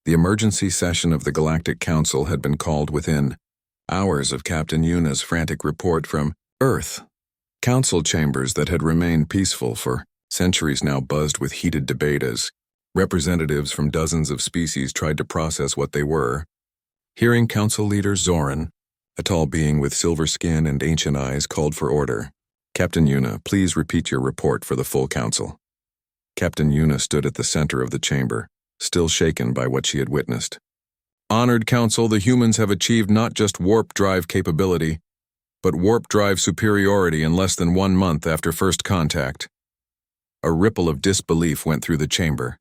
The emergency session of the Galactic Council had been called within hours of Captain Yuna's frantic report from Earth. Council chambers that had remained peaceful for centuries now buzzed with heated debate as representatives from dozens of species tried to process what they were. Hearing Council Leader Zoran, a tall being with silver skin and ancient eyes, called for order. Captain Yuna, please repeat your report for the full council. Captain Yuna stood at the center of the chamber, still shaken by what she had witnessed. Honored Council, the humans have achieved not just warp drive capability, but warp drive superiority in less than 1 month after first contact. A ripple of disbelief went through the chamber.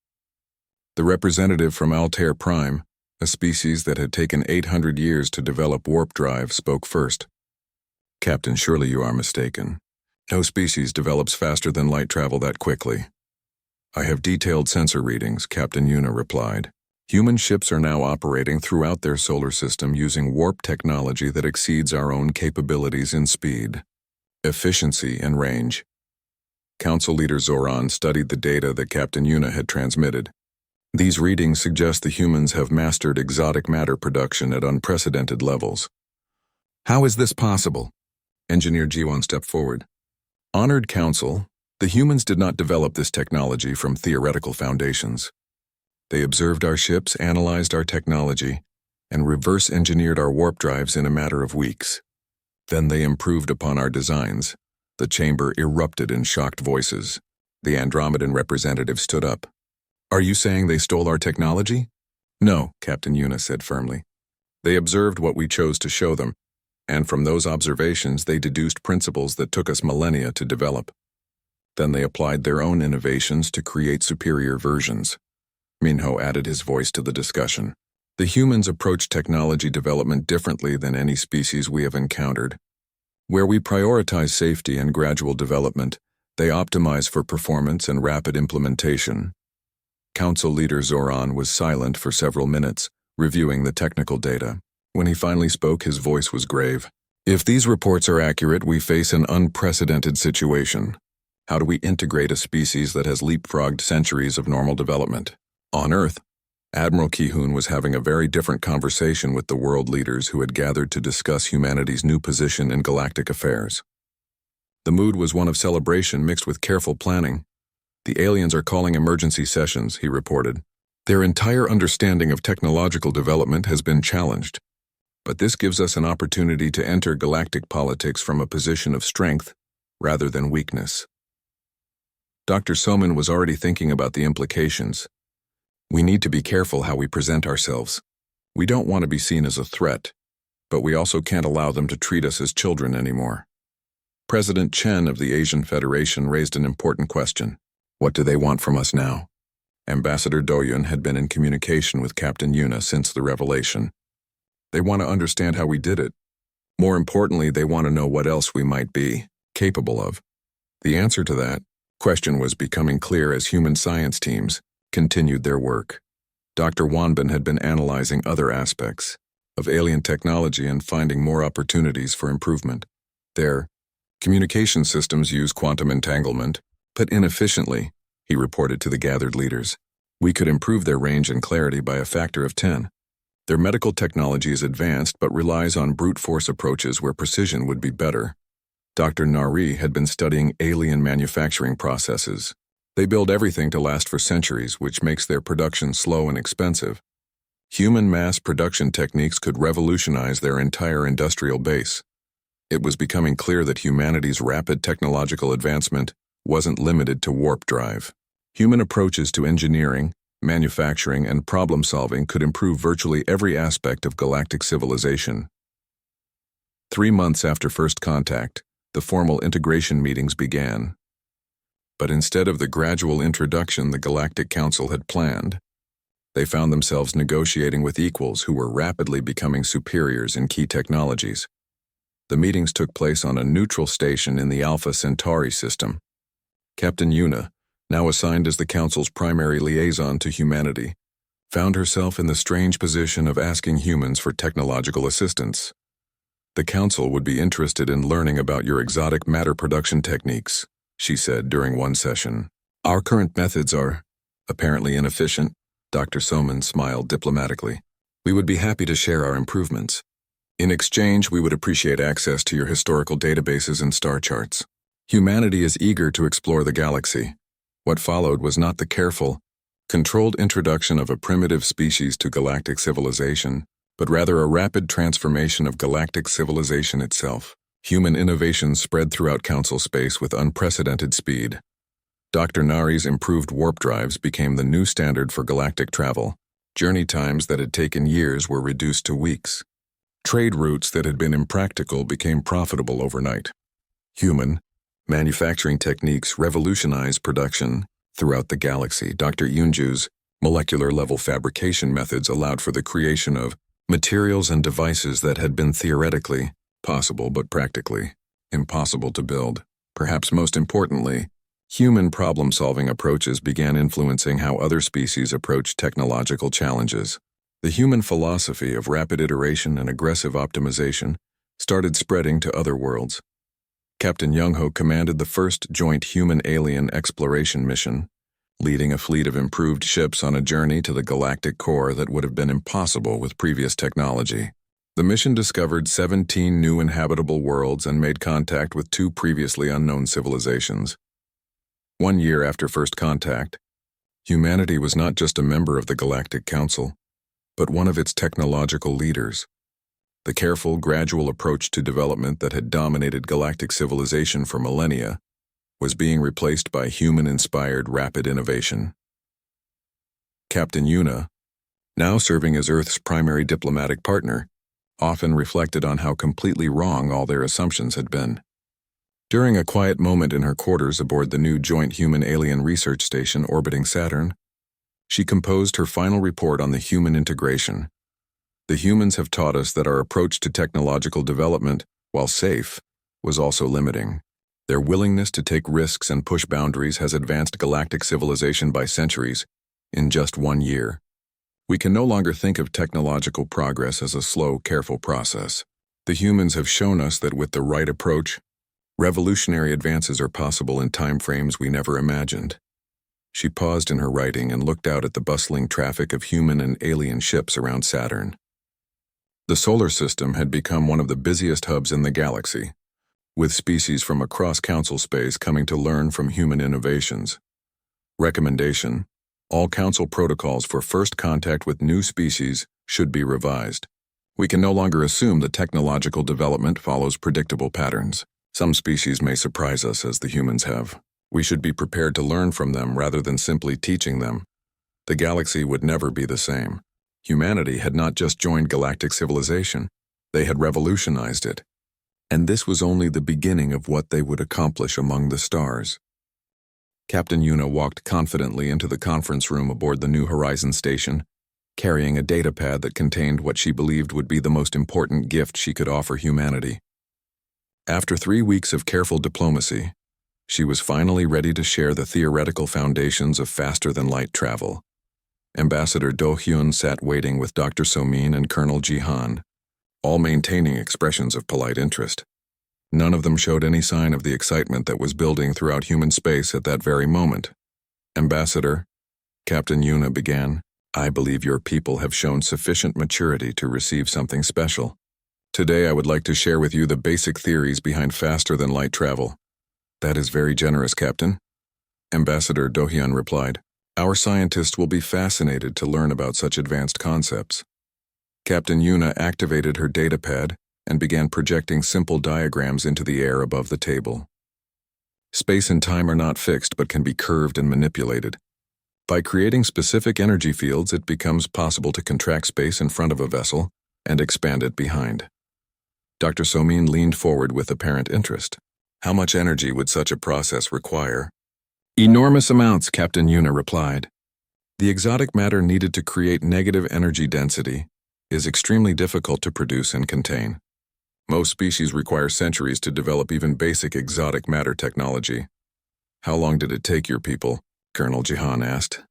The representative from HFY, a species that had taken 800 years to develop warp drive, spoke first. Captain, surely you are mistaken. No species develops faster than light travel that quickly. I have detailed sensor readings, Captain Yuna replied. Human ships are now operating throughout their solar system using warp technology that exceeds our own capabilities in speed, efficiency, and range. Council Leader Zoran studied the data that Captain Yuna had transmitted. These readings suggest the humans have mastered exotic matter production at unprecedented levels. How is this possible? Engineer Jiwon stepped forward. Honored Council, the humans did not develop this technology from theoretical foundations. They observed our ships, analyzed our technology, and reverse-engineered our warp drives in a matter of weeks. Then they improved upon our designs. The chamber erupted in shocked voices. The Andromedan representative stood up. Are you saying they stole our technology? No, Captain Yuna said firmly. They observed what we chose to show them, and from those observations they deduced principles that took us millennia to develop. Then they applied their own innovations to create superior versions. Minho added his voice to the discussion. The humans approach technology development differently than any species we have encountered. Where we prioritize safety and gradual development, they optimize for performance and rapid implementation. Council Leader Zoran was silent for several minutes, reviewing the technical data. When he finally spoke, his voice was grave. If these reports are accurate, we face an unprecedented situation. How do we integrate a species that has leapfrogged centuries of normal development? On Earth, Admiral Ki-hoon was having a very different conversation with the world leaders who had gathered to discuss humanity's new position in galactic affairs. The mood was one of celebration mixed with careful planning. The aliens are calling emergency sessions, he reported. Their entire understanding of technological development has been challenged. But this gives us an opportunity to enter galactic politics from a position of strength rather than weakness. Dr. Soman was already thinking about the implications. We need to be careful how we present ourselves. We don't want to be seen as a threat, but we also can't allow them to treat us as children anymore. President Chen of the Asian Federation raised an important question. What do they want from us now? Ambassador Doyun had been in communication with Captain Yuna since the revelation. They want to understand how we did it. More importantly, they want to know what else we might be capable of. The answer to that question was becoming clear as human science teams continued their work. Dr. Wanbin had been analyzing other aspects of alien technology and finding more opportunities for improvement. Their communication systems use quantum entanglement, but inefficiently, he reported to the gathered leaders. We could improve their range and clarity by a factor of 10. Their medical technology is advanced but relies on brute force approaches where precision would be better. Dr. Nari had been studying alien manufacturing processes. They build everything to last for centuries, which makes their production slow and expensive. Human mass production techniques could revolutionize their entire industrial base. It was becoming clear that humanity's rapid technological advancement wasn't limited to warp drive. Human approaches to engineering, manufacturing, and problem-solving could improve virtually every aspect of galactic civilization. 3 months after first contact, the formal integration meetings began. But instead of the gradual introduction the Galactic Council had planned, they found themselves negotiating with equals who were rapidly becoming superiors in key technologies. The meetings took place on a neutral station in the Alpha Centauri system. Captain Yuna, now assigned as the Council's primary liaison to humanity, found herself in the strange position of asking humans for technological assistance. The Council would be interested in learning about your exotic matter production techniques, she said during one session. Our current methods are apparently inefficient, Dr. Soman smiled diplomatically. "We would be happy to share our improvements. In exchange, we would appreciate access to your historical databases and star charts. Humanity is eager to explore the galaxy." What followed was not the careful, controlled introduction of a primitive species to galactic civilization, but rather a rapid transformation of galactic civilization itself. Human innovations spread throughout Council space with unprecedented speed. Dr. Nari's improved warp drives became the new standard for galactic travel. Journey times that had taken years were reduced to weeks. Trade routes that had been impractical became profitable overnight. Human manufacturing techniques revolutionized production throughout the galaxy. Dr. Yunju's molecular-level fabrication methods allowed for the creation of materials and devices that had been theoretically possible but practically impossible to build. Perhaps most importantly, human problem-solving approaches began influencing how other species approached technological challenges. The human philosophy of rapid iteration and aggressive optimization started spreading to other worlds. Captain Young-ho commanded the first joint human-alien exploration mission, leading a fleet of improved ships on a journey to the galactic core that would have been impossible with previous technology. The mission discovered 17 new inhabitable worlds and made contact with 2 previously unknown civilizations. 1 year after first contact, humanity was not just a member of the Galactic Council, but one of its technological leaders. The careful, gradual approach to development that had dominated galactic civilization for millennia was being replaced by human-inspired rapid innovation. Captain Yuna, now serving as Earth's primary diplomatic partner, often reflected on how completely wrong all their assumptions had been. During a quiet moment in her quarters aboard the new joint human-alien research station orbiting Saturn, she composed her final report on the human integration. "The humans have taught us that our approach to technological development, while safe, was also limiting. Their willingness to take risks and push boundaries has advanced galactic civilization by centuries in just 1 year. We can no longer think of technological progress as a slow, careful process. The humans have shown us that with the right approach, revolutionary advances are possible in time frames we never imagined." She paused in her writing and looked out at the bustling traffic of human and alien ships around Saturn. The solar system had become one of the busiest hubs in the galaxy, with species from across Council space coming to learn from human innovations. Recommendation: all Council protocols for first contact with new species should be revised. We can no longer assume that technological development follows predictable patterns. Some species may surprise us as the humans have. We should be prepared to learn from them rather than simply teaching them. The galaxy would never be the same. Humanity had not just joined galactic civilization, they had revolutionized it. And this was only the beginning of what they would accomplish among the stars. Captain Yuna walked confidently into the conference room aboard the New Horizon station, carrying a datapad that contained what she believed would be the most important gift she could offer humanity. After 3 weeks of careful diplomacy, she was finally ready to share the theoretical foundations of faster-than-light travel. Ambassador Do-hyun sat waiting with Dr. Somin and Colonel Jihan, all maintaining expressions of polite interest. None of them showed any sign of the excitement that was building throughout human space at that very moment. "Ambassador," Captain Yuna began, "I believe your people have shown sufficient maturity to receive something special. Today I would like to share with you the basic theories behind faster-than-light travel." "That is very generous, Captain," Ambassador Do-hyun replied. "Our scientists will be fascinated to learn about such advanced concepts." Captain Yuna activated her datapad and began projecting simple diagrams into the air above the table. Space and time are not fixed but can be curved and manipulated. By creating specific energy fields, it becomes possible to contract space in front of a vessel and expand it behind. Dr. Somin leaned forward with apparent interest. "How much energy would such a process require?" "Enormous amounts," Captain Yuna replied. "The exotic matter needed to create negative energy density is extremely difficult to produce and contain. Most species require centuries to develop even basic exotic matter technology." "How long did it take your people?" Colonel Jihan asked.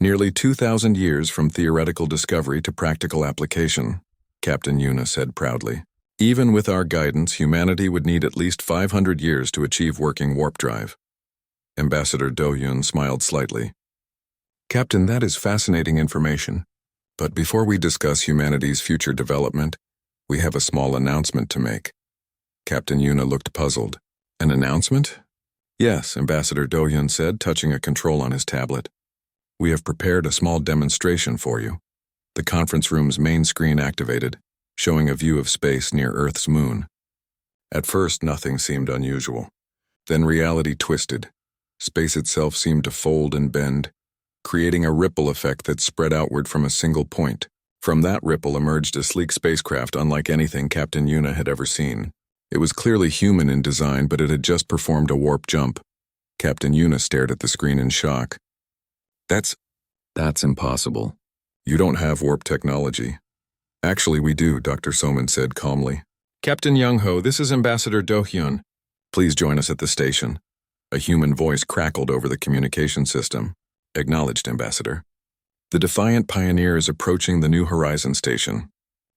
"Nearly 2,000 years from theoretical discovery to practical application," Captain Yuna said proudly. "Even with our guidance, humanity would need at least 500 years to achieve working warp drive." Ambassador Do-hyun smiled slightly. Captain, that is fascinating information. But before we discuss humanity's future development, we have a small announcement to make. Captain Yuna looked puzzled. An announcement? Yes, Ambassador Do-hyun said, touching a control on his tablet. We have prepared a small demonstration for you. The conference room's main screen activated, showing a view of space near Earth's moon. At first, nothing seemed unusual. Then reality twisted. Space itself seemed to fold and bend, creating a ripple effect that spread outward from a single point. From that ripple emerged a sleek spacecraft unlike anything Captain Yuna had ever seen. It was clearly human in design, but it had just performed a warp jump. Captain Yuna stared at the screen in shock. That's impossible. You don't have warp technology. Actually, we do, Dr. Soman said calmly. Captain Young-ho, this is Ambassador Do-hyun. Please join us at the station. A human voice crackled over the communication system. Acknowledged, Ambassador. The Defiant Pioneer is approaching the New Horizon station.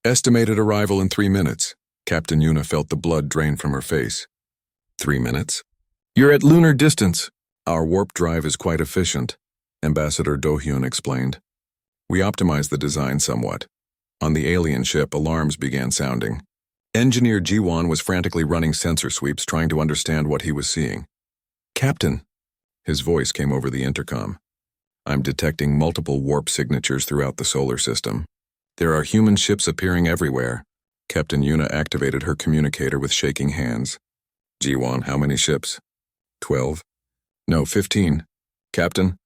Estimated arrival in 3 minutes. Captain Yuna felt the blood drain from her face. 3 minutes? You're at lunar distance. Our warp drive is quite efficient, Ambassador Do-hyun explained. We optimized the design somewhat. On the alien ship, alarms began sounding. Engineer Ji-won was frantically running sensor sweeps trying to understand what he was seeing. Captain, his voice came over the intercom. I'm detecting multiple warp signatures throughout the solar system. There are human ships appearing everywhere. Captain Yuna activated her communicator with shaking hands. Ji-won, how many ships? 12? No, 15. Captain,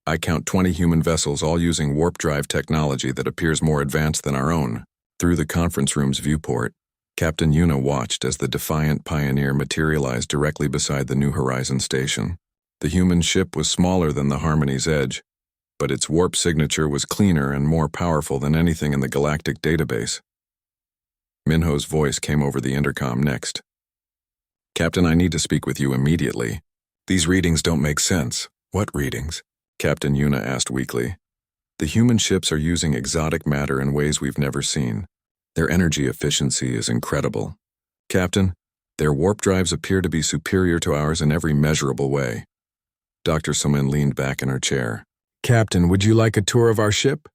I count 20 human vessels all using warp drive technology that appears more advanced than our own. Through the conference room's viewport, Captain Yuna watched as the Defiant Pioneer materialized directly beside the New Horizon station. The human ship was smaller than the Harmony's Edge, but its warp signature was cleaner and more powerful than anything in the galactic database. Minho's voice came over the intercom next. Captain, I need to speak with you immediately. These readings don't make sense. What readings? Captain Yuna asked weakly. The human ships are using exotic matter in ways we've never seen. Their energy efficiency is incredible. Captain, their warp drives appear to be superior to ours in every measurable way. Dr. Somin leaned back in her chair. Captain, would you like a tour of our ship?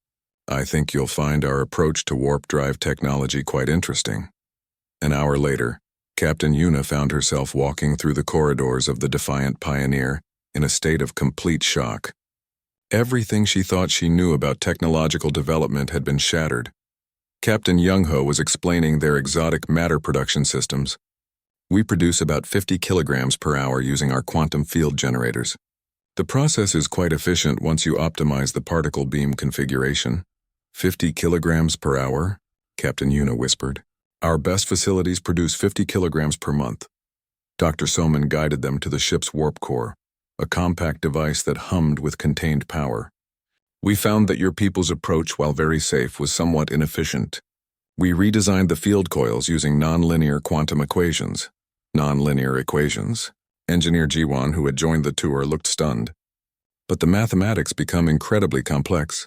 I think you'll find our approach to warp drive technology quite interesting. An hour later, Captain Yuna found herself walking through the corridors of the Defiant Pioneer in a state of complete shock. Everything she thought she knew about technological development had been shattered. Captain Young-ho was explaining their exotic matter production systems. We produce about 50 kilograms per hour using our quantum field generators. The process is quite efficient once you optimize the particle beam configuration. 50 kilograms per hour? Captain Yuna whispered. Our best facilities produce 50 kilograms per month. Dr. Soman guided them to the ship's warp core, a compact device that hummed with contained power. We found that your people's approach, while very safe, was somewhat inefficient. We redesigned the field coils using nonlinear quantum equations. Nonlinear equations? Engineer Ji-won, who had joined the tour, looked stunned. But the mathematics become incredibly complex.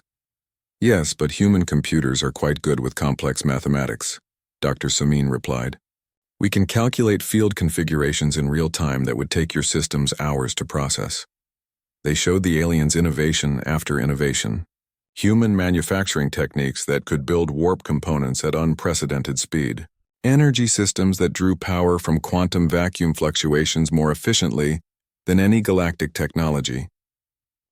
Yes, but human computers are quite good with complex mathematics, Dr. Samin replied. We can calculate field configurations in real time that would take your systems hours to process. They showed the aliens innovation after innovation. Human manufacturing techniques that could build warp components at unprecedented speed. Energy systems that drew power from quantum vacuum fluctuations more efficiently than any galactic technology.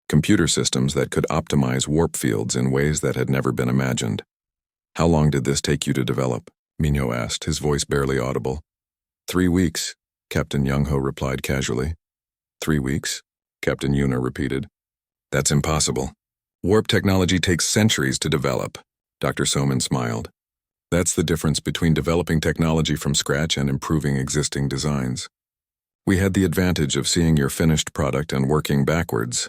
Computer systems that could optimize warp fields in ways that had never been imagined. How long did this take you to develop? Minho asked, his voice barely audible. 3 weeks, Captain Young-ho replied casually. 3 weeks? Captain Yuna repeated. That's impossible. Warp technology takes centuries to develop, Dr. Soman smiled. That's the difference between developing technology from scratch and improving existing designs. We had the advantage of seeing your finished product and working backwards.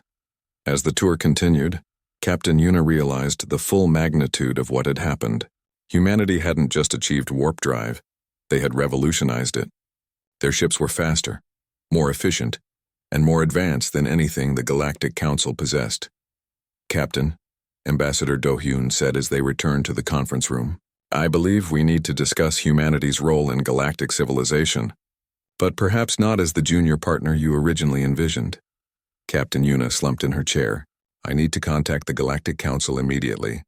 As the tour continued, Captain Yuna realized the full magnitude of what had happened. Humanity hadn't just achieved warp drive, they had revolutionized it. Their ships were faster, more efficient, and more advanced than anything the Galactic Council possessed. Captain, Ambassador Do-hyun said as they returned to the conference room, I believe we need to discuss humanity's role in galactic civilization, but perhaps not as the junior partner you originally envisioned. Captain Yuna slumped in her chair. I need to contact the Galactic Council immediately.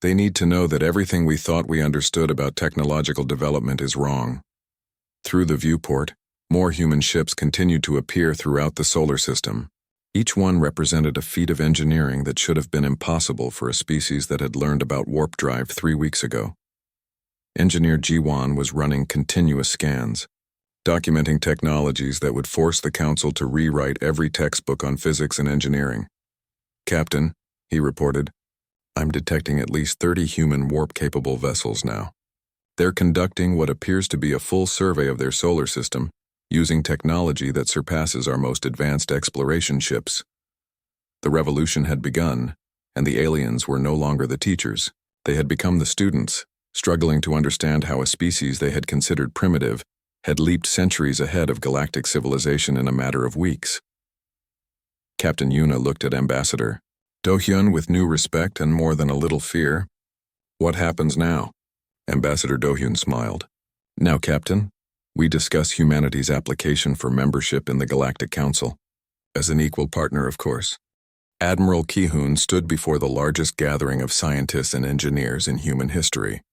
They need to know that everything we thought we understood about technological development is wrong. Through the viewport, more human ships continued to appear throughout the solar system. Each one represented a feat of engineering that should have been impossible for a species that had learned about warp drive 3 weeks ago. Engineer Jiwan was running continuous scans, documenting technologies that would force the Council to rewrite every textbook on physics and engineering. "Captain," he reported, "I'm detecting at least 30 human warp-capable vessels now. They're conducting what appears to be a full survey of their solar system, using technology that surpasses our most advanced exploration ships." The revolution had begun, and the aliens were no longer the teachers. They had become the students, struggling to understand how a species they had considered primitive had leaped centuries ahead of galactic civilization in a matter of weeks. Captain Yuna looked at Ambassador Do-hyun with new respect and more than a little fear. "What happens now?" Ambassador Do-hyun smiled. "Now, Captain, we discuss humanity's application for membership in the Galactic Council. As an equal partner, of course." Admiral Ki-hoon stood before the largest gathering of scientists and engineers in human history.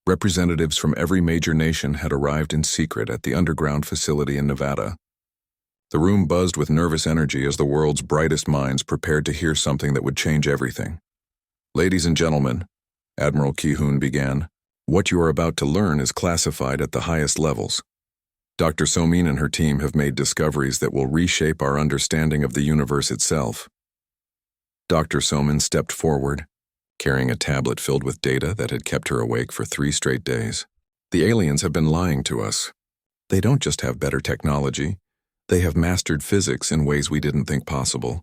Representatives from every major nation had arrived in secret at the underground facility in Nevada. The room buzzed with nervous energy as the world's brightest minds prepared to hear something that would change everything. "Ladies and gentlemen," Admiral Ki-hoon began, "what you are about to learn is classified at the highest levels. Dr. Somin and her team have made discoveries that will reshape our understanding of the universe itself." Dr. Somin stepped forward, carrying a tablet filled with data that had kept her awake for 3 straight days. "The aliens have been lying to us. They don't just have better technology, they have mastered physics in ways we didn't think possible."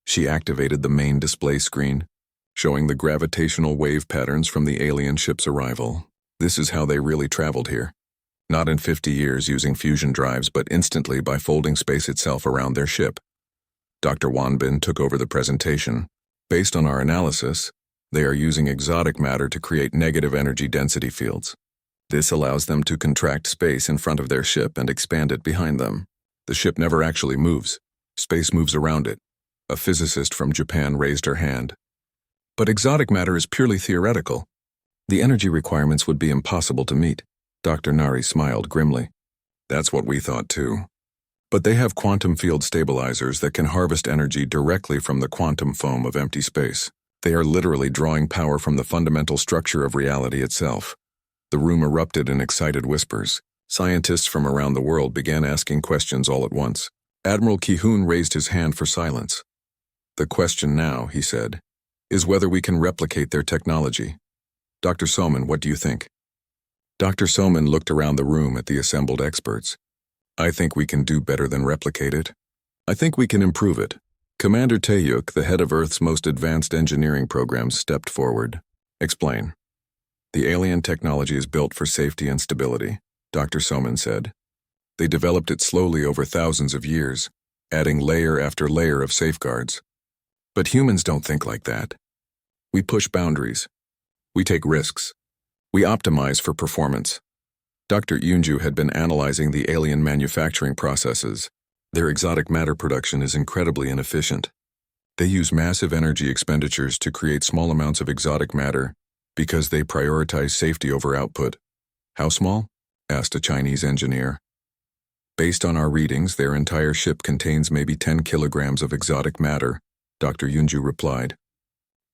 She activated the main display screen, showing the gravitational wave patterns from the alien ship's arrival. This is how they really traveled here. Not in 50 years using fusion drives, but instantly by folding space itself around their ship. Dr. Wanbin took over the presentation. "Based on our analysis, they are using exotic matter to create negative energy density fields. This allows them to contract space in front of their ship and expand it behind them. The ship never actually moves. Space moves around it." A physicist from Japan raised her hand. "But exotic matter is purely theoretical. The energy requirements would be impossible to meet." Dr. Nari smiled grimly. "That's what we thought too. But they have quantum field stabilizers that can harvest energy directly from the quantum foam of empty space. They are literally drawing power from the fundamental structure of reality itself." The room erupted in excited whispers. Scientists from around the world began asking questions all at once. Admiral Ki-hoon raised his hand for silence. "The question now," he said, "is whether we can replicate their technology. Dr. Somin, what do you think?" Dr. Somin looked around the room at the assembled experts. "I think we can do better than replicate it. I think we can improve it." Commander Taeyuk, the head of Earth's most advanced engineering programs, stepped forward. "Explain." "The alien technology is built for safety and stability," Dr. Somin said. "They developed it slowly over thousands of years, adding layer after layer of safeguards. But humans don't think like that. We push boundaries. We take risks. We optimize for performance." Dr. Yunju had been analyzing the alien manufacturing processes. Their exotic matter production is incredibly inefficient. They use massive energy expenditures to create small amounts of exotic matter because they prioritize safety over output. "How small?" asked a Chinese engineer. "Based on our readings, their entire ship contains maybe 10 kilograms of exotic matter," Dr. Yunju replied.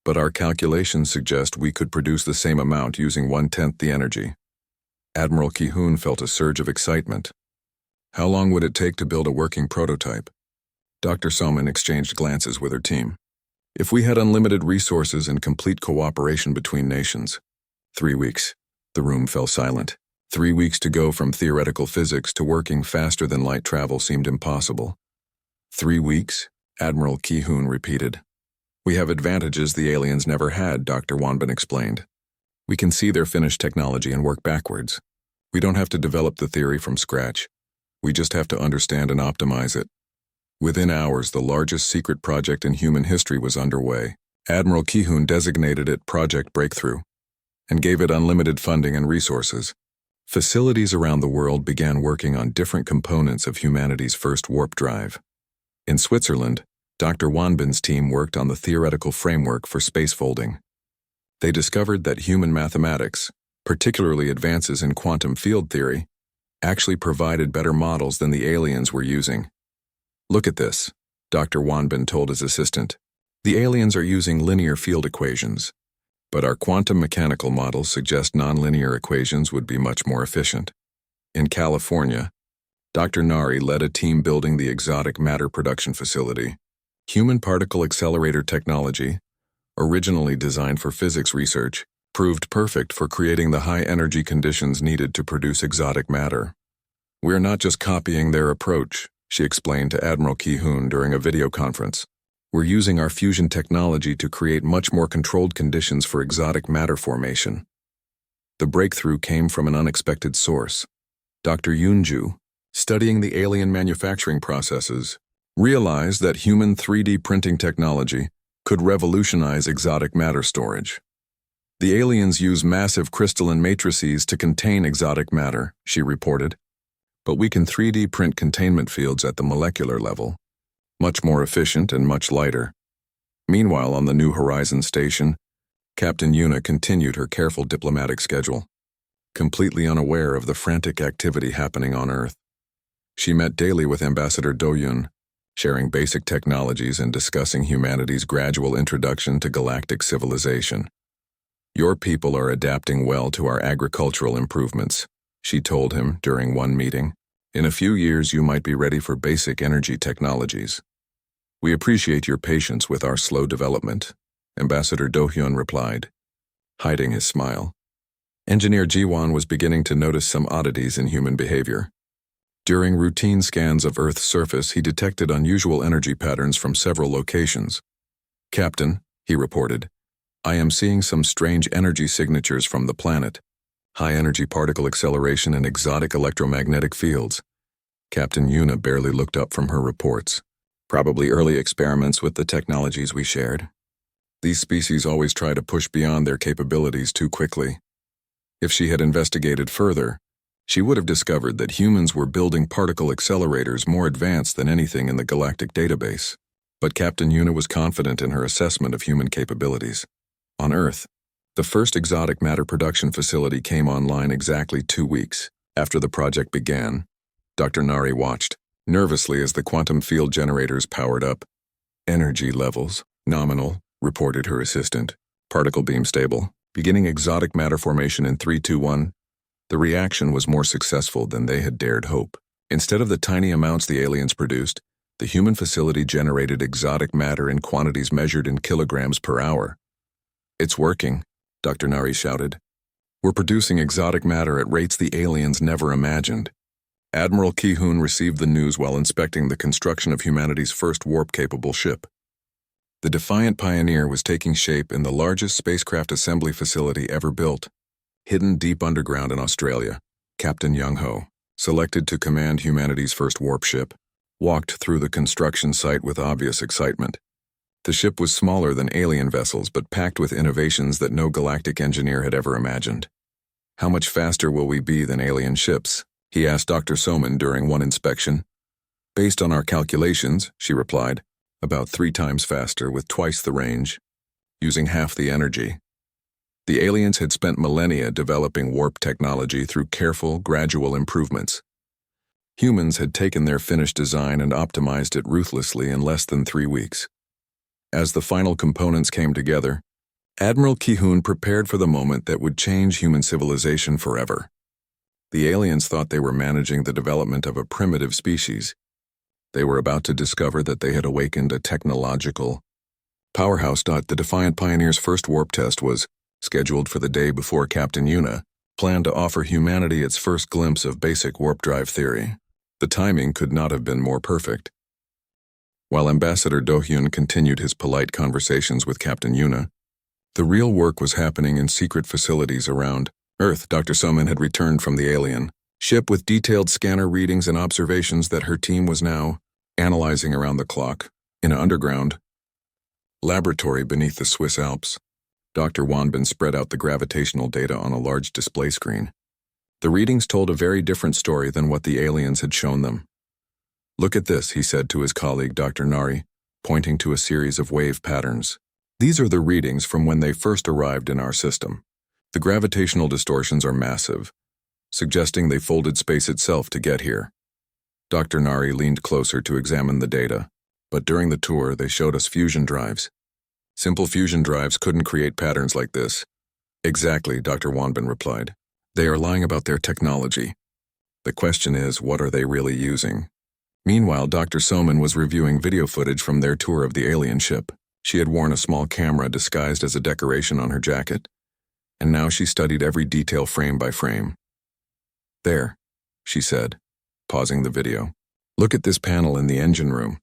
"But our calculations suggest we could produce the same amount using 1/10 the energy." Admiral Ki-hoon felt a surge of excitement. How long would it take to build a working prototype? Dr. Somin exchanged glances with her team. "If we had unlimited resources and complete cooperation between nations." 3 weeks. The room fell silent. 3 weeks to go from theoretical physics to working faster than light travel seemed impossible. 3 weeks? Admiral Ki-hoon repeated. "We have advantages the aliens never had," Dr. Wanbin explained. "We can see their finished technology and work backwards. We don't have to develop the theory from scratch. We just have to understand and optimize it." Within hours, the largest secret project in human history was underway. Admiral Ki-hoon designated it Project Breakthrough and gave it unlimited funding and resources. Facilities around the world began working on different components of humanity's first warp drive. In Switzerland, Dr. Wanbin's team worked on the theoretical framework for spacefolding. They discovered that human mathematics, particularly advances in quantum field theory, actually provided better models than the aliens were using. "Look at this," Dr. Wanbin told his assistant. "The aliens are using linear field equations, but our quantum mechanical models suggest nonlinear equations would be much more efficient." In California, Dr. Nari led a team building the exotic matter production facility. Human particle accelerator technology, originally designed for physics research, proved perfect for creating the high-energy conditions needed to produce exotic matter. "We're not just copying their approach," she explained to Admiral Ki-hoon during a video conference. "We're using our fusion technology to create much more controlled conditions for exotic matter formation." The breakthrough came from an unexpected source. Dr. Yoonju, studying the alien manufacturing processes, realized that human 3D printing technology could revolutionize exotic matter storage. "The aliens use massive crystalline matrices to contain exotic matter," she reported, "but we can 3D print containment fields at the molecular level, much more efficient and much lighter." Meanwhile, on the New Horizons station, Captain Yuna continued her careful diplomatic schedule, completely unaware of the frantic activity happening on Earth. She met daily with Ambassador Do-yoon, sharing basic technologies and discussing humanity's gradual introduction to galactic civilization. "Your people are adapting well to our agricultural improvements," she told him during one meeting. "In a few years you might be ready for basic energy technologies. We appreciate your patience with our slow development," Ambassador Do-hyun replied, hiding his smile. Engineer Ji-won was beginning to notice some oddities in human behavior. During routine scans of Earth's surface, he detected unusual energy patterns from several locations. "Captain," he reported, "I am seeing some strange energy signatures from the planet. High-energy particle acceleration and exotic electromagnetic fields." Captain Yuna barely looked up from her reports. "Probably early experiments with the technologies we shared. These species always try to push beyond their capabilities too quickly." If she had investigated further, she would have discovered that humans were building particle accelerators more advanced than anything in the galactic database. But Captain Yuna was confident in her assessment of human capabilities. On Earth, the first exotic matter production facility came online exactly 2 weeks after the project began. Dr. Nari watched nervously as the quantum field generators powered up. "Energy levels, nominal," reported her assistant. "Particle beam stable. Beginning exotic matter formation in 3-2-1. The reaction was more successful than they had dared hope. Instead of the tiny amounts the aliens produced, the human facility generated exotic matter in quantities measured in kilograms per hour. "It's working," Dr. Nari shouted. "We're producing exotic matter at rates the aliens never imagined." Admiral Ki-hoon received the news while inspecting the construction of humanity's first warp-capable ship. The Defiant Pioneer was taking shape in the largest spacecraft assembly facility ever built. Hidden deep underground in Australia, Captain Young-ho, selected to command humanity's first warp ship, walked through the construction site with obvious excitement. The ship was smaller than alien vessels but packed with innovations that no galactic engineer had ever imagined. "How much faster will we be than alien ships?" he asked Dr. Soman during one inspection. "Based on our calculations," she replied, "about 3 times faster with twice the range, using half the energy." The aliens had spent millennia developing warp technology through careful, gradual improvements. Humans had taken their finished design and optimized it ruthlessly in less than 3 weeks. As the final components came together, Admiral Ki-hoon prepared for the moment that would change human civilization forever. The aliens thought they were managing the development of a primitive species. They were about to discover that they had awakened a technological powerhouse. The Defiant Pioneer's first warp test was scheduled for the day before Captain Yuna planned to offer humanity its first glimpse of basic warp drive theory. The timing could not have been more perfect. While Ambassador Do-hyun continued his polite conversations with Captain Yuna, the real work was happening in secret facilities around Earth. Dr. Soman had returned from the alien ship with detailed scanner readings and observations that her team was now analyzing around the clock in an underground laboratory beneath the Swiss Alps. Dr. Wanbin spread out the gravitational data on a large display screen. The readings told a very different story than what the aliens had shown them. "Look at this," he said to his colleague Dr. Nari, pointing to a series of wave patterns. These are the readings from when they first arrived in our system. The gravitational distortions are massive, suggesting they folded space itself to get here. Dr. Nari leaned closer to examine the data, but during the tour they showed us fusion drives. Simple fusion drives couldn't create patterns like this. Exactly, Dr. Wanbin replied. They are lying about their technology. The question is, what are they really using? Meanwhile, Dr. Soman was reviewing video footage from their tour of the alien ship. She had worn a small camera disguised as a decoration on her jacket, and now she studied every detail frame by frame. There, she said, pausing the video. Look at this panel in the engine room.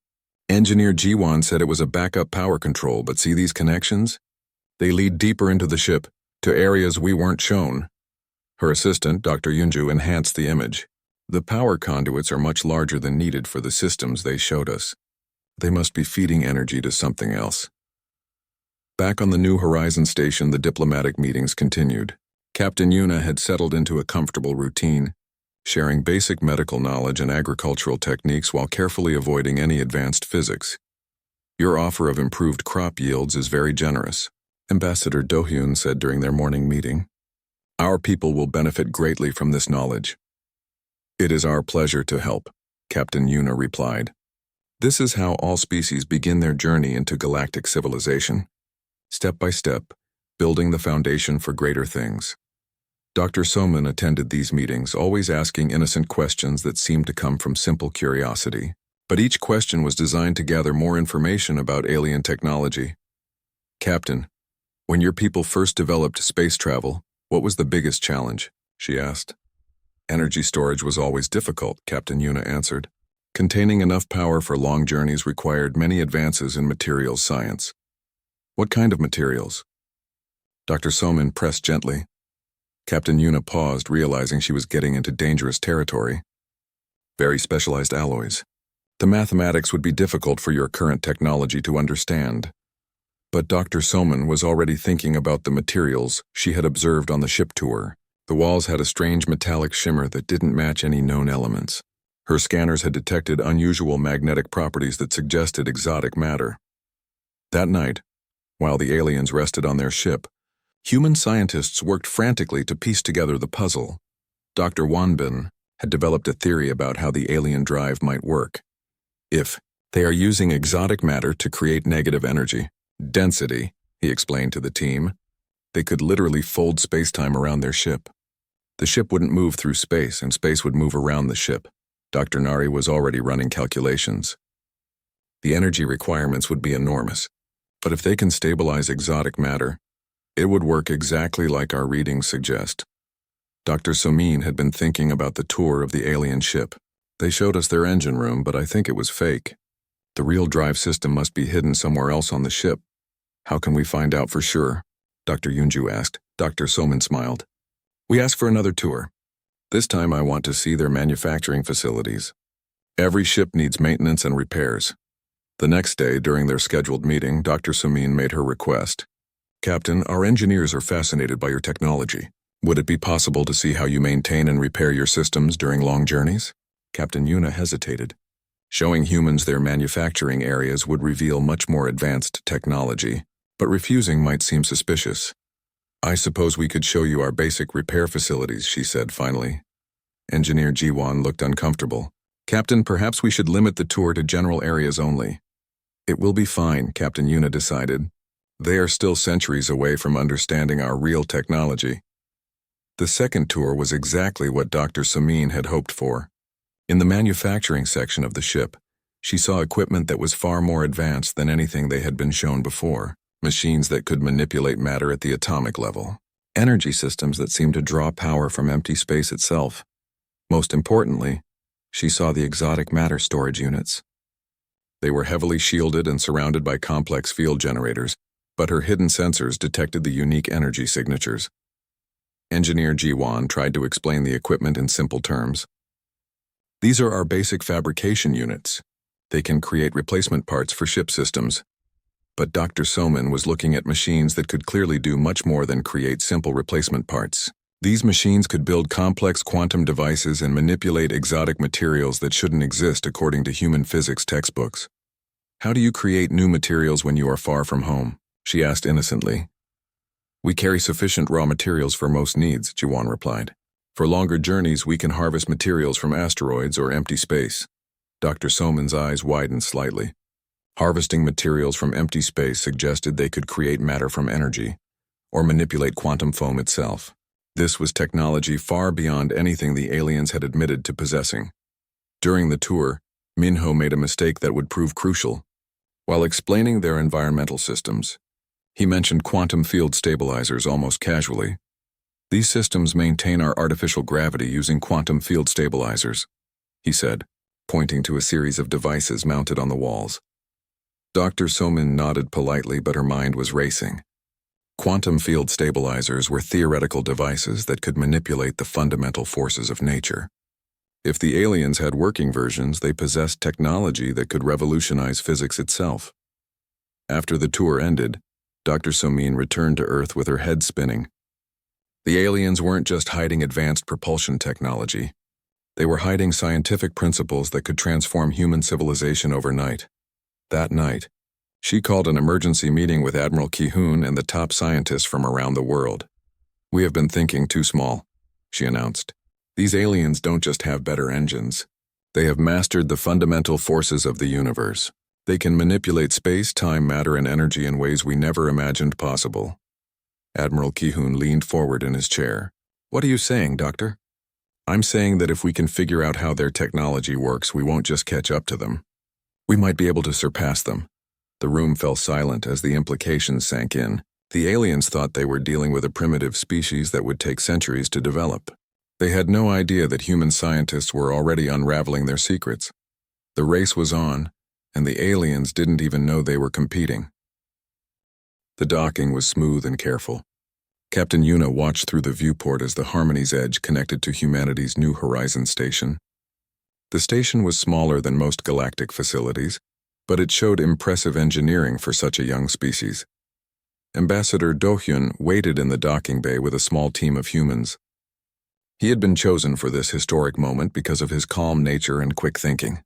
Engineer Jiwan said it was a backup power control, but see these connections? They lead deeper into the ship, to areas we weren't shown. Her assistant, Dr. Yunju, enhanced the image. The power conduits are much larger than needed for the systems they showed us. They must be feeding energy to something else. Back on the New Horizon station, the diplomatic meetings continued. Captain Yuna had settled into a comfortable routine, sharing basic medical knowledge and agricultural techniques while carefully avoiding any advanced physics. Your offer of improved crop yields is very generous, Ambassador Do-hyun said during their morning meeting. Our people will benefit greatly from this knowledge. It is our pleasure to help, Captain Yuna replied. This is how all species begin their journey into galactic civilization. Step by step, building the foundation for greater things. Dr. Soman attended these meetings, always asking innocent questions that seemed to come from simple curiosity. But each question was designed to gather more information about alien technology. Captain, when your people first developed space travel, what was the biggest challenge? She asked. Energy storage was always difficult, Captain Yuna answered. Containing enough power for long journeys required many advances in materials science. What kind of materials? Dr. Soman pressed gently. Captain Yuna paused, realizing she was getting into dangerous territory. Very specialized alloys. The mathematics would be difficult for your current technology to understand. But Dr. Soman was already thinking about the materials she had observed on the ship tour. The walls had a strange metallic shimmer that didn't match any known elements. Her scanners had detected unusual magnetic properties that suggested exotic matter. That night, while the aliens rested on their ship, human scientists worked frantically to piece together the puzzle. Dr. Wanbin had developed a theory about how the alien drive might work. If they are using exotic matter to create negative energy, density, he explained to the team, they could literally fold space-time around their ship. The ship wouldn't move through space, and space would move around the ship. Dr. Nari was already running calculations. The energy requirements would be enormous, but if they can stabilize exotic matter, it would work exactly like our readings suggest. Dr. Somin had been thinking about the tour of the alien ship. They showed us their engine room, but I think it was fake. The real drive system must be hidden somewhere else on the ship. How can we find out for sure? Dr. Yunju asked. Dr. Somin smiled. We asked for another tour. This time I want to see their manufacturing facilities. Every ship needs maintenance and repairs. The next day, during their scheduled meeting, Dr. Somin made her request. Captain, our engineers are fascinated by your technology. Would it be possible to see how you maintain and repair your systems during long journeys? Captain Yuna hesitated. Showing humans their manufacturing areas would reveal much more advanced technology, but refusing might seem suspicious. I suppose we could show you our basic repair facilities, she said finally. Engineer Jiwan looked uncomfortable. Captain, perhaps we should limit the tour to general areas only. It will be fine, Captain Yuna decided. They are still centuries away from understanding our real technology. The second tour was exactly what Dr. Samin had hoped for. In the manufacturing section of the ship, she saw equipment that was far more advanced than anything they had been shown before. Machines that could manipulate matter at the atomic level. Energy systems that seemed to draw power from empty space itself. Most importantly, she saw the exotic matter storage units. They were heavily shielded and surrounded by complex field generators, but her hidden sensors detected the unique energy signatures. Engineer Jiwan tried to explain the equipment in simple terms. These are our basic fabrication units. They can create replacement parts for ship systems. But Dr. Soman was looking at machines that could clearly do much more than create simple replacement parts. These machines could build complex quantum devices and manipulate exotic materials that shouldn't exist according to human physics textbooks. How do you create new materials when you are far from home? She asked innocently. We carry sufficient raw materials for most needs, Jiwan replied. For longer journeys, we can harvest materials from asteroids or empty space. Dr. Soman's eyes widened slightly. Harvesting materials from empty space suggested they could create matter from energy, or manipulate quantum foam itself. This was technology far beyond anything the aliens had admitted to possessing. During the tour, Minho made a mistake that would prove crucial. While explaining their environmental systems, he mentioned quantum field stabilizers almost casually. These systems maintain our artificial gravity using quantum field stabilizers, he said, pointing to a series of devices mounted on the walls. Dr. Soman nodded politely, but her mind was racing. Quantum field stabilizers were theoretical devices that could manipulate the fundamental forces of nature. If the aliens had working versions, they possessed technology that could revolutionize physics itself. After the tour ended, Dr. Somin returned to Earth with her head spinning. The aliens weren't just hiding advanced propulsion technology. They were hiding scientific principles that could transform human civilization overnight. That night, she called an emergency meeting with Admiral Ki-hoon and the top scientists from around the world. We have been thinking too small, she announced. These aliens don't just have better engines. They have mastered the fundamental forces of the universe. They can manipulate space, time, matter, and energy in ways we never imagined possible. Admiral Ki-hoon leaned forward in his chair. What are you saying, Doctor? I'm saying that if we can figure out how their technology works, we won't just catch up to them. We might be able to surpass them. The room fell silent as the implications sank in. The aliens thought they were dealing with a primitive species that would take centuries to develop. They had no idea that human scientists were already unraveling their secrets. The race was on, and the aliens didn't even know they were competing. The docking was smooth and careful. Captain Yuna watched through the viewport as the Harmony's Edge connected to humanity's New Horizons station. The station was smaller than most galactic facilities, but it showed impressive engineering for such a young species. Ambassador Do-hyun waited in the docking bay with a small team of humans. He had been chosen for this historic moment because of his calm nature and quick thinking.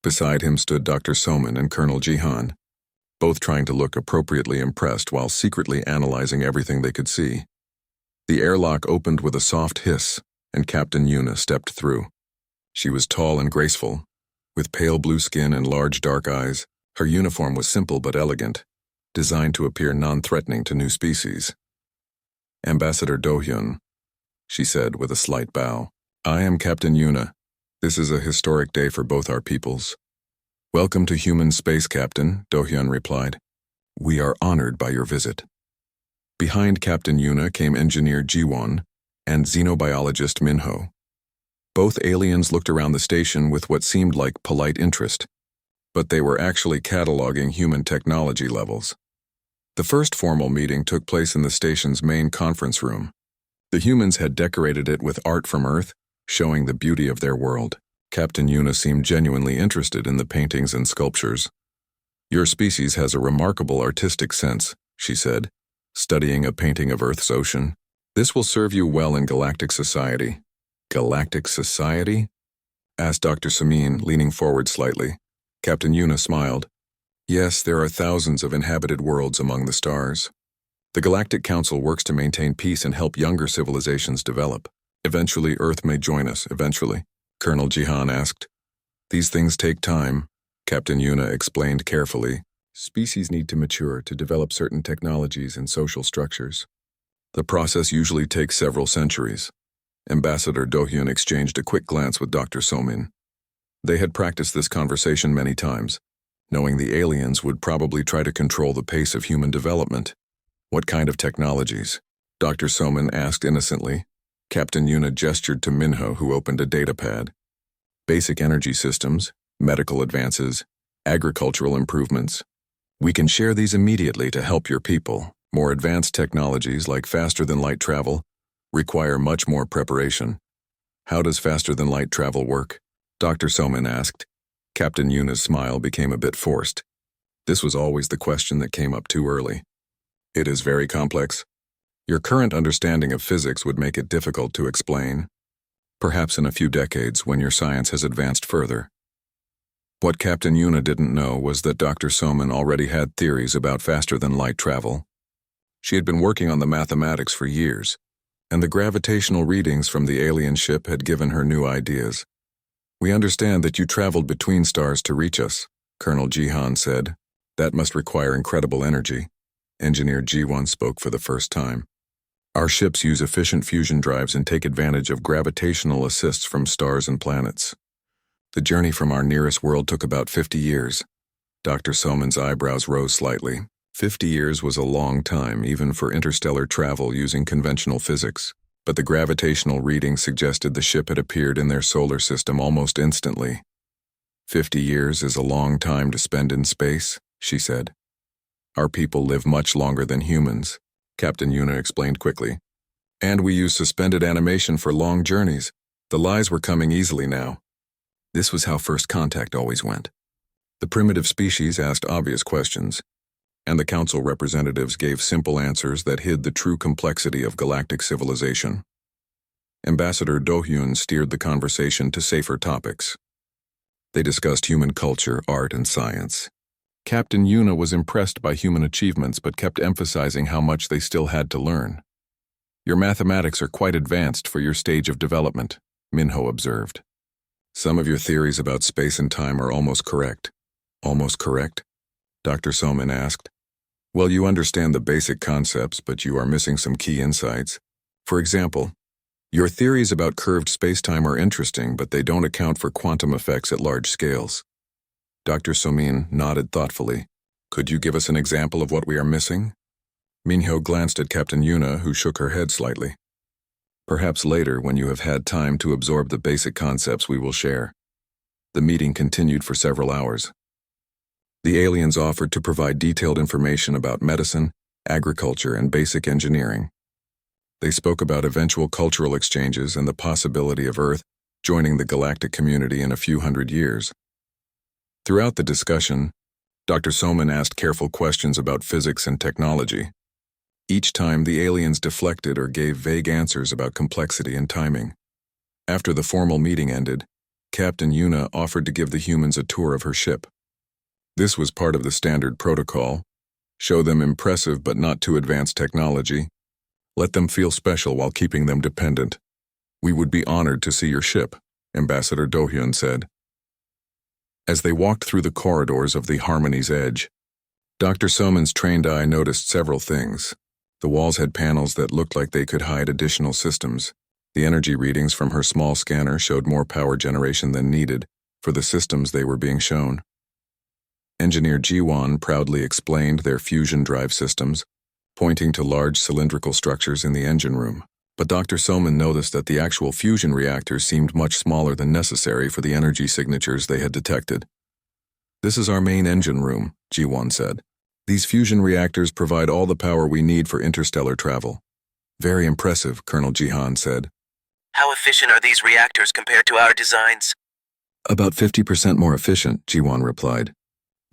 Beside him stood Dr. Soman and Colonel Jihan, both trying to look appropriately impressed while secretly analyzing everything they could see. The airlock opened with a soft hiss, and Captain Yuna stepped through. She was tall and graceful, with pale blue skin and large dark eyes. Her uniform was simple but elegant, designed to appear non-threatening to new species. Ambassador Do-hyun, she said with a slight bow. I am Captain Yuna. This is a historic day for both our peoples. Welcome to human space, Captain, Do-hyun replied. We are honored by your visit. Behind Captain Yuna came engineer Jiwon and xenobiologist Minho. Both aliens looked around the station with what seemed like polite interest, but they were actually cataloging human technology levels. The first formal meeting took place in the station's main conference room. The humans had decorated it with art from Earth, showing the beauty of their world. Captain Yuna seemed genuinely interested in the paintings and sculptures. Your species has a remarkable artistic sense, she said, studying a painting of Earth's ocean. This will serve you well in galactic society. Galactic society? Asked Dr. Samin, leaning forward slightly. Captain Yuna smiled. Yes, there are thousands of inhabited worlds among the stars. The Galactic Council works to maintain peace and help younger civilizations develop. Eventually, Earth may join us, eventually, Colonel Jihan asked. These things take time, Captain Yuna explained carefully. Species need to mature to develop certain technologies and social structures. The process usually takes several centuries. Ambassador Do-hyun exchanged a quick glance with Dr. Somin. They had practiced this conversation many times, knowing the aliens would probably try to control the pace of human development. What kind of technologies? Dr. Somin asked innocently. Captain Yuna gestured to Minho, who opened a datapad. Basic energy systems, medical advances, agricultural improvements. We can share these immediately to help your people. More advanced technologies like faster-than-light travel require much more preparation. How does faster-than-light travel work? Dr. Somin asked. Captain Yuna's smile became a bit forced. This was always the question that came up too early. It is very complex. Your current understanding of physics would make it difficult to explain. Perhaps in a few decades when your science has advanced further. What Captain Yuna didn't know was that Dr. Soman already had theories about faster-than-light travel. She had been working on the mathematics for years, and the gravitational readings from the alien ship had given her new ideas. "We understand that you traveled between stars to reach us," Colonel Jihan said. "That must require incredible energy." Engineer G1 spoke for the first time. "Our ships use efficient fusion drives and take advantage of gravitational assists from stars and planets. The journey from our nearest world took about 50 years. Dr. Soman's eyebrows rose slightly. 50 years was a long time, even for interstellar travel using conventional physics, but the gravitational readings suggested the ship had appeared in their solar system almost instantly. 50 years is a long time to spend in space, she said. Our people live much longer than humans, Captain Yuna explained quickly. And we use suspended animation for long journeys. The lies were coming easily now. This was how first contact always went. The primitive species asked obvious questions, and the council representatives gave simple answers that hid the true complexity of galactic civilization. Ambassador Do-hyun steered the conversation to safer topics. They discussed human culture, art, and science. Captain Yuna was impressed by human achievements but kept emphasizing how much they still had to learn. Your mathematics are quite advanced for your stage of development, Minho observed. Some of your theories about space and time are almost correct. Almost correct? Dr. Soman asked. Well, you understand the basic concepts, but you are missing some key insights. For example, your theories about curved spacetime are interesting, but they don't account for quantum effects at large scales. Dr. Somin nodded thoughtfully. Could you give us an example of what we are missing? Minho glanced at Captain Yuna, who shook her head slightly. Perhaps later, when you have had time to absorb the basic concepts, we will share. The meeting continued for several hours. The aliens offered to provide detailed information about medicine, agriculture, and basic engineering. They spoke about eventual cultural exchanges and the possibility of Earth joining the galactic community in a few hundred years. Throughout the discussion, Dr. Soman asked careful questions about physics and technology. Each time, the aliens deflected or gave vague answers about complexity and timing. After the formal meeting ended, Captain Yuna offered to give the humans a tour of her ship. This was part of the standard protocol. Show them impressive but not too advanced technology. Let them feel special while keeping them dependent. We would be honored to see your ship, Ambassador Do-hyun said. As they walked through the corridors of the Harmony's Edge, Dr. Soman's trained eye noticed several things. The walls had panels that looked like they could hide additional systems. The energy readings from her small scanner showed more power generation than needed for the systems they were being shown. Engineer Ji-won proudly explained their fusion drive systems, pointing to large cylindrical structures in the engine room. But Dr. Soman noticed that the actual fusion reactors seemed much smaller than necessary for the energy signatures they had detected. This is our main engine room, Ji-won said. These fusion reactors provide all the power we need for interstellar travel. Very impressive, Colonel Jihan said. How efficient are these reactors compared to our designs? About 50% more efficient, Ji-won replied.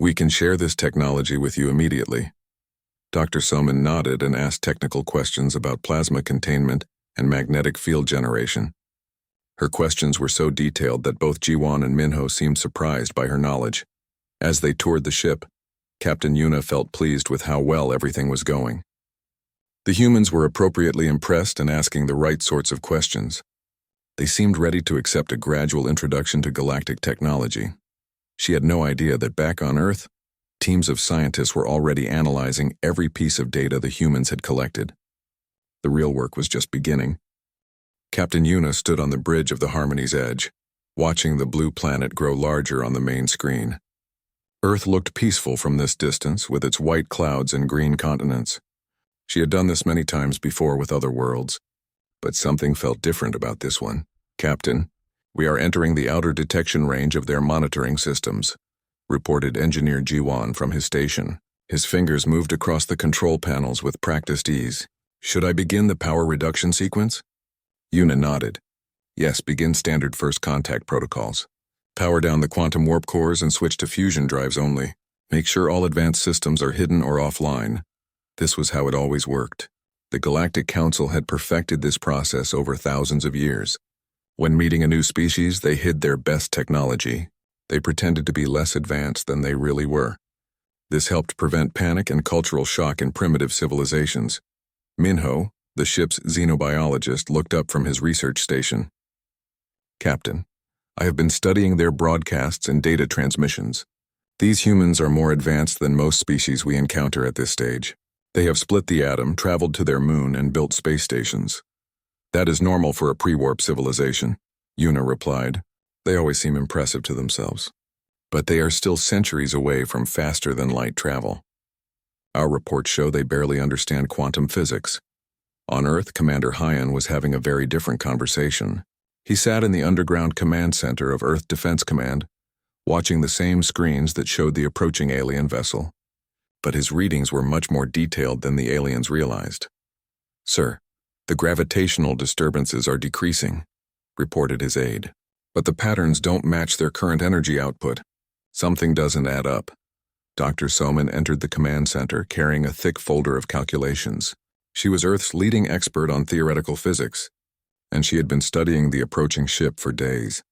We can share this technology with you immediately. Dr. Soman nodded and asked technical questions about plasma containment and magnetic field generation. Her questions were so detailed that both Ji-won and Minho seemed surprised by her knowledge. As they toured the ship, Captain Yuna felt pleased with how well everything was going. The humans were appropriately impressed and asking the right sorts of questions. They seemed ready to accept a gradual introduction to galactic technology. She had no idea that back on Earth, teams of scientists were already analyzing every piece of data the humans had collected. The real work was just beginning. Captain Yuna stood on the bridge of the Harmony's Edge, watching the blue planet grow larger on the main screen. Earth looked peaceful from this distance with its white clouds and green continents. She had done this many times before with other worlds, but something felt different about this one. Captain, we are entering the outer detection range of their monitoring systems, reported Engineer Ji-won from his station. His fingers moved across the control panels with practiced ease. Should I begin the power reduction sequence? Yuna nodded. Yes, begin standard first contact protocols. Power down the quantum warp cores and switch to fusion drives only. Make sure all advanced systems are hidden or offline. This was how it always worked. The Galactic Council had perfected this process over thousands of years. When meeting a new species, they hid their best technology. They pretended to be less advanced than they really were. This helped prevent panic and cultural shock in primitive civilizations. Minho, the ship's xenobiologist, looked up from his research station. "Captain, I have been studying their broadcasts and data transmissions. These humans are more advanced than most species we encounter at this stage. They have split the atom, traveled to their moon, and built space stations. That is normal for a pre-warp civilization," Yuna replied. "They always seem impressive to themselves. But they are still centuries away from faster-than-light travel. Our reports show they barely understand quantum physics." On Earth, Commander Hyan was having a very different conversation. He sat in the underground command center of Earth Defense Command, watching the same screens that showed the approaching alien vessel. But his readings were much more detailed than the aliens realized. "Sir, the gravitational disturbances are decreasing," reported his aide. "But the patterns don't match their current energy output. Something doesn't add up." Dr. Soman entered the command center carrying a thick folder of calculations. She was Earth's leading expert on theoretical physics, and she had been studying the approaching ship for days.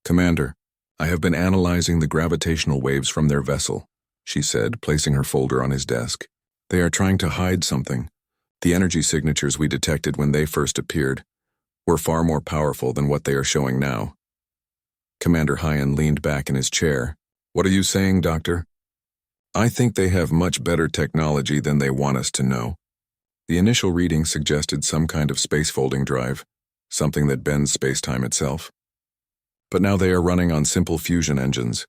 "Commander, I have been analyzing the gravitational waves from their vessel," she said, placing her folder on his desk. "They are trying to hide something. The energy signatures we detected when they first appeared were far more powerful than what they are showing now." Commander Hyan leaned back in his chair. "What are you saying, Doctor?" "I think they have much better technology than they want us to know. The initial reading suggested some kind of space-folding drive, something that bends space-time itself. But now they are running on simple fusion engines."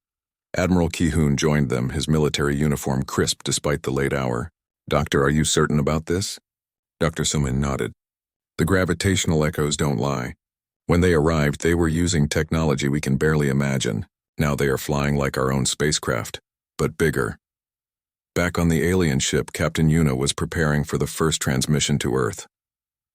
Admiral Ki-hoon joined them, his military uniform crisp despite the late hour. "Doctor, are you certain about this?" Dr. Suman nodded. "The gravitational echoes don't lie. When they arrived, they were using technology we can barely imagine. Now they are flying like our own spacecraft, but bigger." Back on the alien ship, Captain Yuna was preparing for the first transmission to Earth.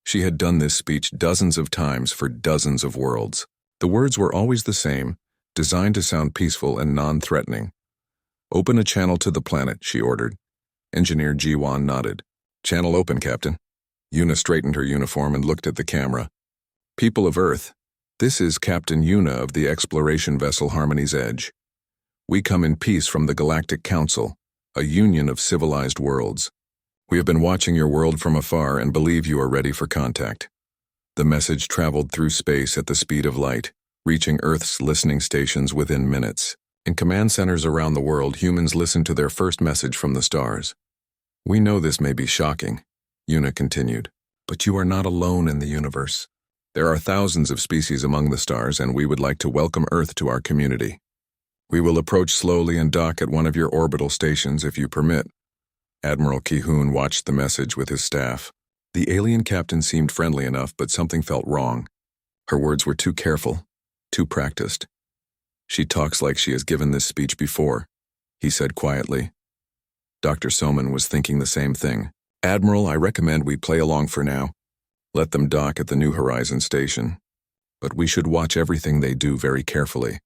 She had done this speech dozens of times for dozens of worlds. The words were always the same, designed to sound peaceful and non-threatening. "Open a channel to the planet," she ordered. Engineer Jiwan nodded. "Channel open, Captain." Yuna straightened her uniform and looked at the camera. "People of Earth, this is Captain Yuna of the exploration vessel Harmony's Edge. We come in peace from the Galactic Council, a union of civilized worlds. We have been watching your world from afar and believe you are ready for contact." The message traveled through space at the speed of light, reaching Earth's listening stations within minutes. In command centers around the world, humans listened to their first message from the stars. "We know this may be shocking," Yuna continued, "but you are not alone in the universe. There are thousands of species among the stars, and we would like to welcome Earth to our community. We will approach slowly and dock at one of your orbital stations if you permit." Admiral Ki-hoon watched the message with his staff. The alien captain seemed friendly enough, but something felt wrong. Her words were too careful, too practiced. "She talks like she has given this speech before," he said quietly. Dr. Soman was thinking the same thing. "Admiral, I recommend we play along for now. Let them dock at the New Horizon station. But we should watch everything they do very carefully."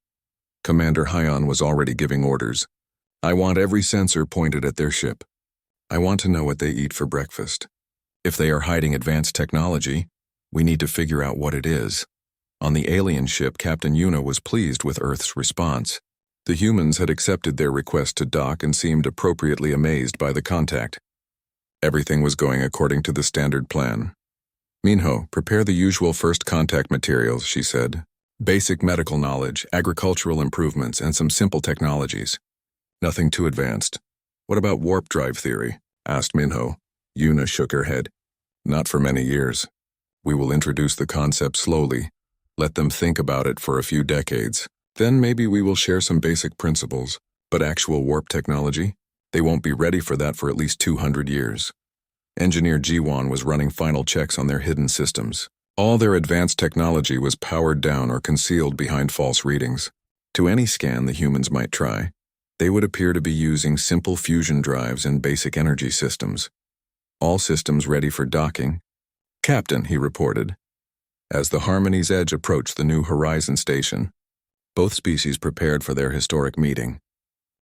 Commander Hyan was already giving orders. "I want every sensor pointed at their ship. I want to know what they eat for breakfast. If they are hiding advanced technology, we need to figure out what it is." On the alien ship, Captain Yuna was pleased with Earth's response. The humans had accepted their request to dock and seemed appropriately amazed by the contact. Everything was going according to the standard plan. "Minho, prepare the usual first contact materials," she said. "Basic medical knowledge, agricultural improvements, and some simple technologies. Nothing too advanced." "What about warp drive theory?" asked Minho. Yuna shook her head. "Not for many years. We will introduce the concept slowly. Let them think about it for a few decades. Then maybe we will share some basic principles. But actual warp technology? They won't be ready for that for at least 200 years. Engineer Jiwan was running final checks on their hidden systems. All their advanced technology was powered down or concealed behind false readings. To any scan the humans might try, they would appear to be using simple fusion drives and basic energy systems. All systems ready for docking. "Captain," he reported. As the Harmony's Edge approached the New Horizon station, both species prepared for their historic meeting.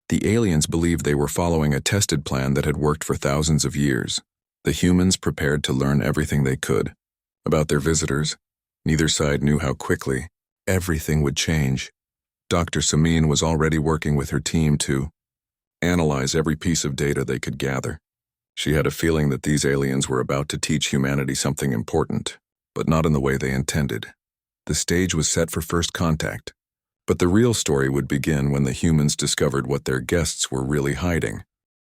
The aliens believed they were following a tested plan that had worked for thousands of years. The humans prepared to learn everything they could. About their visitors, neither side knew how quickly everything would change. Dr. Samin was already working with her team to analyze every piece of data they could gather. She had a feeling that these aliens were about to teach humanity something important, but not in the way they intended. The stage was set for first contact, but the real story would begin when the humans discovered what their guests were really hiding.